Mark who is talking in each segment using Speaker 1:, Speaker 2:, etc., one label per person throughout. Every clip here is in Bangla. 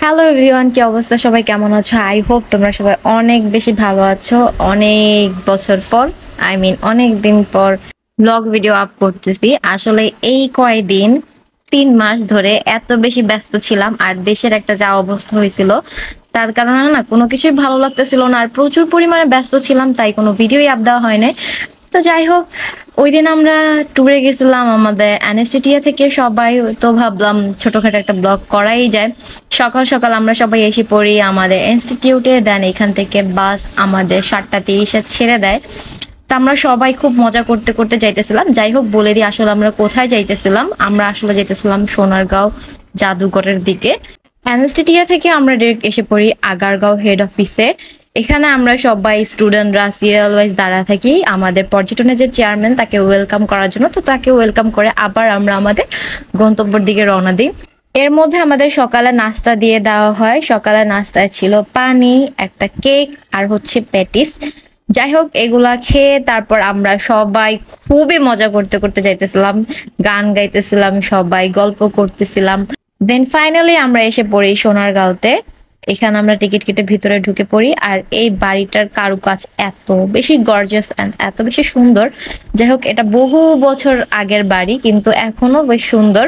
Speaker 1: হ্যালো এভরিওয়ান, কি অবস্থা? সবাই কেমন আছো? আই হোপ তোমরা সবাই অনেক বেশি ভালো আছো। অনেক বছর পর, অনেক দিন পর ব্লগ ভিডিও আপ করতেছি। আসলে এই কয়দিন 3 মাস ধরে এত বেশি ব্যস্ত ছিলাম, আর দেশের একটা যা অবস্থা হয়েছিল তার কারণে না কোনো কিছুই ভালো লাগতেছিল না, আর প্রচুর পরিমাণে ব্যস্ত ছিলাম, তাই কোনো ভিডিওই আপ দেওয়া হয় নাই। তো যাই হোক, ওই দিন আমরা ট্যুরে গেছিলাম আমাদের অ্যানেস্টেটিয়া থেকে সবাই। তো ভাবলাম ছোটখাটো একটা ব্লগ করাই যায়। সকাল সকাল আমরা সবাই এসে পড়ি আমাদের ইনস্টিটিউটে, দেন এখান থেকে বাস আমাদের 7:30-এ ছেড়ে দেয়। তো আমরা সবাই খুব মজা করতে করতে যাইতেছিলাম। যাই হোক, বলে দিই আসলে আমরা কোথায় যাইতেছিলাম। আমরা আসলে যাইতেছিলাম সোনারগাঁও জাদুঘরের দিকে। অ্যানেস্টেটিয়া থেকে আমরা ডিরেক্ট এসে পড়ি আগারগাঁও হেড অফিসে। এখানে আমরা সবাই স্টুডেন্টরা সিরিয়াল ওয়াইজ দাঁড়া থাকি আমাদের পর্যটনের যে চেয়ারম্যান তাকে ওয়েলকাম করার জন্য। তো তাকে ওয়েলকাম করে আবার আমরা আমাদের গন্তব্যের দিকে রওনা দিই। এর মধ্যে আমাদের সকালে নাস্তা দিয়ে দেওয়া হয়। সকালে নাস্তায় ছিল পানি, একটা কেক আর হচ্ছে প্যাটিস। যাই হোক, এগুলা খেয়ে তারপর আমরা সবাই খুবই মজা করতে করতে যাইতেছিলাম, গান গাইতেছিলাম, সবাই গল্প করতেছিলাম। দেন ফাইনালি আমরা এসে পড়ি সোনারগাঁওতে। এখানে আমরা টিকিট কেটে ভিতরে ঢুকে পড়ি, আর এই বাড়িটার কারুকাজ এত বেশি গর্জিয়াস এন্ড এত বেশি সুন্দর। যাই হোক, এটা বহু বছর আগের বাড়ি, কিন্তু এখনো বেশ সুন্দর।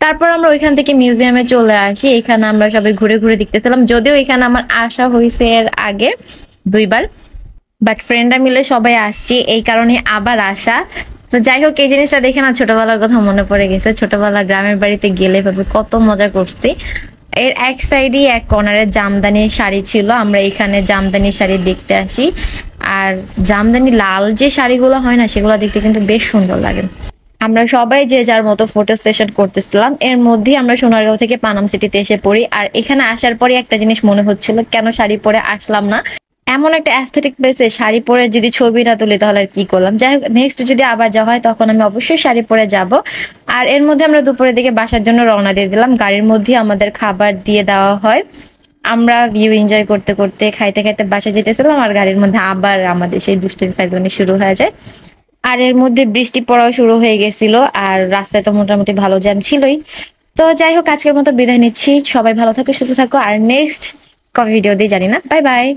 Speaker 1: তারপর আমরা ওইখান থেকে মিউজিয়ামে চলে আসি। এখানে আমরা সবাই ঘুরে ঘুরে দেখতেছিলাম, যদিও এখানে আমার আসা হয়েছে এর আগে 2বার, বাট ফ্রেন্ডরা মিলে সবাই আসছি এই কারণে আবার আসা। তো যাই হোক, এই জিনিসটা দেখে না ছোটবেলার কথা মনে পড়ে গেছে। ছোটবেলা গ্রামের বাড়িতে গেলে ভাবে কত মজা করছি। এর এক সাইডে এক কর্নারে জামদানি শাড়ি ছিল, আমরা এখানে জামদানি শাড়ি দেখতে আসি। আর জামদানি লাল যে শাড়িগুলো হয় না, সেগুলো দেখতে কিন্তু বেশ সুন্দর লাগে। আমরা সবাই যে যার মতো ফটো সেশন করতেছিলাম। এর মধ্যে আমরা সোনারগাঁও থেকে পানাম সিটিতে এসে পড়ি, আর এখানে আসার পরে একটা জিনিস মনে হচ্ছিল, কেন শাড়ি পরে আসলাম না। এমন একটা অ্যাস্থেটিক প্লেসে শাড়ি পরে যদি ছবি না তুলি তাহলে আর কি করলাম। যাই হোক, নেক্সট যদি আবার যাওয়া হয় তখন আমি অবশ্যই শাড়ি পরে যাব। আর এর মধ্যে আমরা দুপুরের দিকে বাসার জন্য রওনা দিয়ে দিলাম। গাড়ির মধ্যে আমাদের খাবার দিয়ে দেওয়া হয়। আমরা ভিউ এনজয় করতে করতে খাইতে খাইতে বাসায় যেতেছিলাম, আর গাড়ির মধ্যে আবার আমাদের সেই দুষ্টুমি ফাইজলামি শুরু হয়ে যায়। আর এর মধ্যে বৃষ্টি পড়াও শুরু হয়ে গেছিল, আর রাস্তায় তো মোটামুটি ভালো জ্যাম ছিলই। তো যাই হোক, আজকের মতো বিদায় নিচ্ছি। সবাই ভালো থাকো, সুস্থ থাকো, আর নেক্সট কবে ভিডিও দিই জানি না। Bye bye.